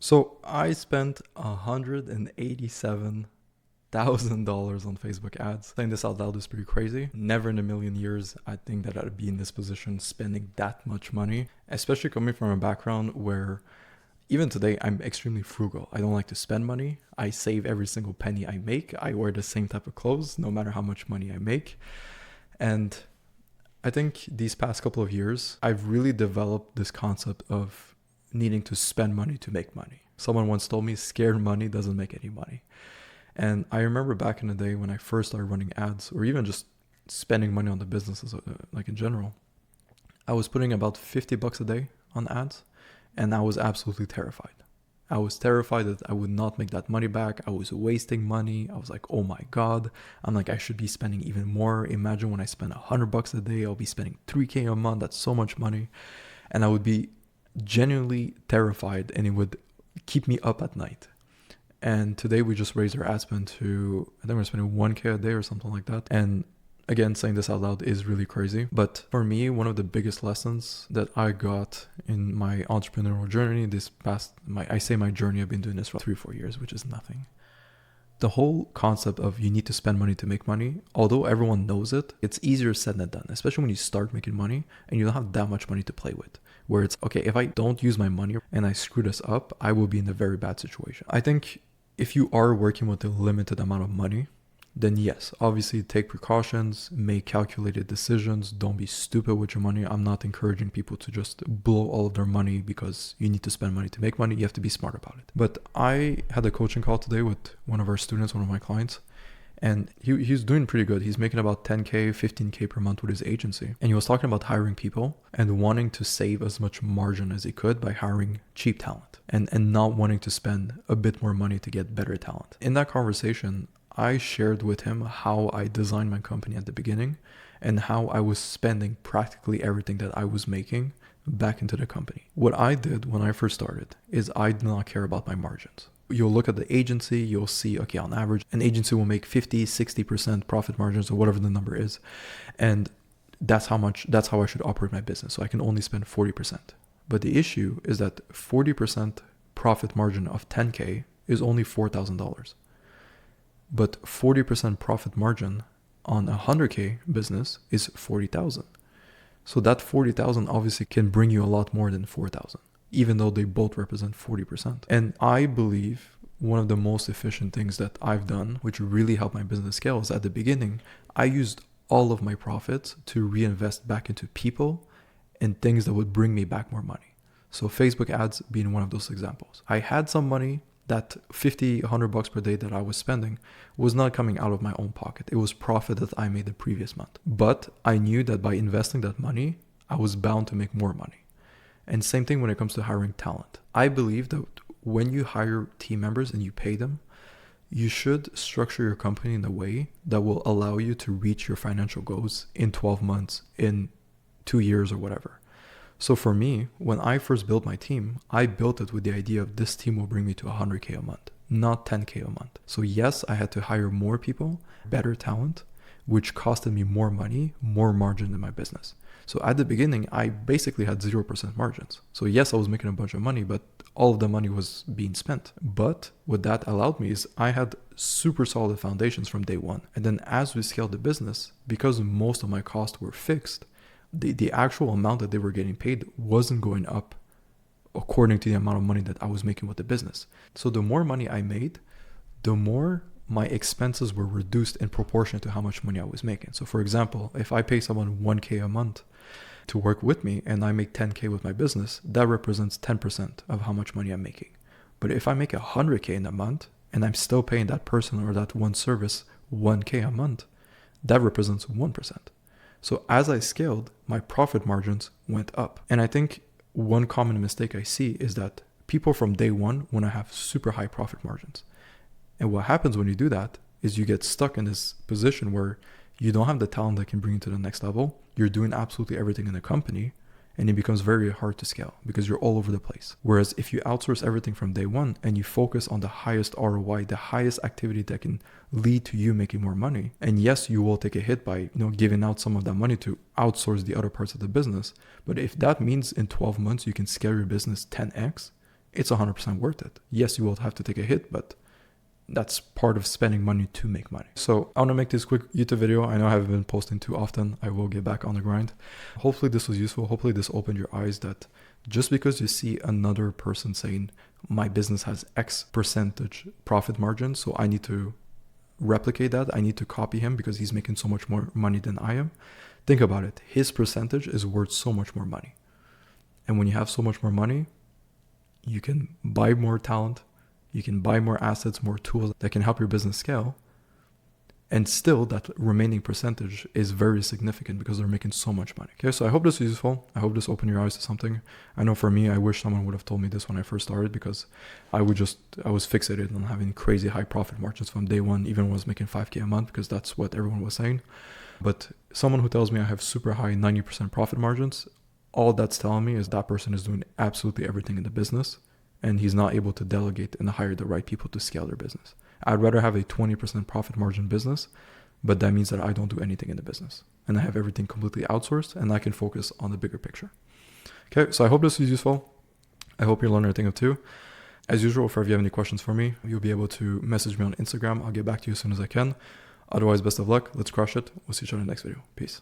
So I spent $187,000 on Facebook ads. Saying this out loud is pretty crazy. Never in a million years I think that I'd be in this position spending that much money, especially coming from a background where even today I'm extremely frugal. I don't like to spend money. I save every single penny I make. I wear the same type of clothes no matter how much money I make. And I think these past couple of years, I've really developed this concept of needing to spend money to make money. Someone once told me scared money doesn't make any money. And I remember back in the day when I first started running ads, or even just spending money on the businesses, like in general, I was putting about $50 a day on ads, and I was absolutely terrified. I was terrified that I would not make that money back. I was wasting money. I was like, oh my God. I'm like, I should be spending even more. Imagine when I spend $100 a day, I'll be spending $3K a month. That's so much money. And I would be genuinely terrified, and it would keep me up at night. And today we just raised our ad spend to, I think we're spending $1K a day or something like that. And again, saying this out loud is really crazy. But for me, one of the biggest lessons that I got in my entrepreneurial journey my journey, I've been doing this for 3-4 years, which is nothing. The whole concept of you need to spend money to make money, although everyone knows it, it's easier said than done, especially when you start making money and you don't have that much money to play with. Where it's, okay, if I don't use my money and I screw this up, I will be in a very bad situation. I think if you are working with a limited amount of money, then yes, obviously take precautions, make calculated decisions, don't be stupid with your money. I'm not encouraging people to just blow all of their money because you need to spend money to make money. You have to be smart about it. But I had a coaching call today with one of our students, one of my clients, and he's doing pretty good. He's making about 10K, 15K per month with his agency. And he was talking about hiring people and wanting to save as much margin as he could by hiring cheap talent and not wanting to spend a bit more money to get better talent. In that conversation, I shared with him how I designed my company at the beginning and how I was spending practically everything that I was making back into the company. What I did when I first started is I did not care about my margins. You'll look at the agency, you'll see, okay, on average, an agency will make 50, 60% profit margins or whatever the number is. And that's how I should operate my business. So I can only spend 40%. But the issue is that 40% profit margin of 10K is only $4,000. But 40% profit margin on a 100K business is 40,000. So that 40,000 obviously can bring you a lot more than 4,000, even though they both represent 40%. And I believe one of the most efficient things that I've done, which really helped my business scale, is at the beginning, I used all of my profits to reinvest back into people and things that would bring me back more money. So Facebook ads being one of those examples. I had some money. That $50, $100 per day that I was spending was not coming out of my own pocket. It was profit that I made the previous month. But I knew that by investing that money, I was bound to make more money. And same thing when it comes to hiring talent. I believe that when you hire team members and you pay them, you should structure your company in a way that will allow you to reach your financial goals in 12 months, in 2 years or whatever. So for me, when I first built my team, I built it with the idea of this team will bring me to 100K a month, not 10K a month. So yes, I had to hire more people, better talent, which costed me more money, more margin in my business. So at the beginning, I basically had 0% margins. So yes, I was making a bunch of money, but all of the money was being spent. But what that allowed me is I had super solid foundations from day one. And then as we scaled the business, because most of my costs were fixed, the actual amount that they were getting paid wasn't going up according to the amount of money that I was making with the business. So the more money I made, the more my expenses were reduced in proportion to how much money I was making. So for example, if I pay someone 1K a month to work with me and I make 10K with my business, that represents 10% of how much money I'm making. But if I make 100K in a month and I'm still paying that person or that one service 1K a month, that represents 1%. So as I scaled, my profit margins went up. And I think one common mistake I see is that people from day one want to have super high profit margins. And what happens when you do that is you get stuck in this position where you don't have the talent that can bring you to the next level. You're doing absolutely everything in the company, and it becomes very hard to scale because you're all over the place. Whereas if you outsource everything from day one and you focus on the highest ROI, the highest activity that can lead to you making more money, and yes, you will take a hit by giving out some of that money to outsource the other parts of the business. But if that means in 12 months you can scale your business 10x, it's 100% worth it. Yes, you will have to take a hit, but that's part of spending money to make money. So I want to make this quick YouTube video. I know I haven't been posting too often. I will get back on the grind. Hopefully this was useful. Hopefully this opened your eyes that just because you see another person saying my business has X percentage profit margin, so I need to replicate that. I need to copy him because he's making so much more money than I am. Think about it. His percentage is worth so much more money. And when you have so much more money, you can buy more talent. You can buy more assets, more tools that can help your business scale. And still, that remaining percentage is very significant because they're making so much money. Okay, so I hope this is useful. I hope this opened your eyes to something. I know for me, I wish someone would have told me this when I first started, because I was fixated on having crazy high profit margins from day one, even when I was making 5K a month, because that's what everyone was saying. But someone who tells me I have super high 90% profit margins, all that's telling me is that person is doing absolutely everything in the business, and he's not able to delegate and hire the right people to scale their business. I'd rather have a 20% profit margin business, but that means that I don't do anything in the business and I have everything completely outsourced and I can focus on the bigger picture. Okay, so I hope this is useful. I hope you learned a thing or two. As usual, if you have any questions for me, you'll be able to message me on Instagram. I'll get back to you as soon as I can. Otherwise, best of luck. Let's crush it. We'll see each other in the next video. Peace.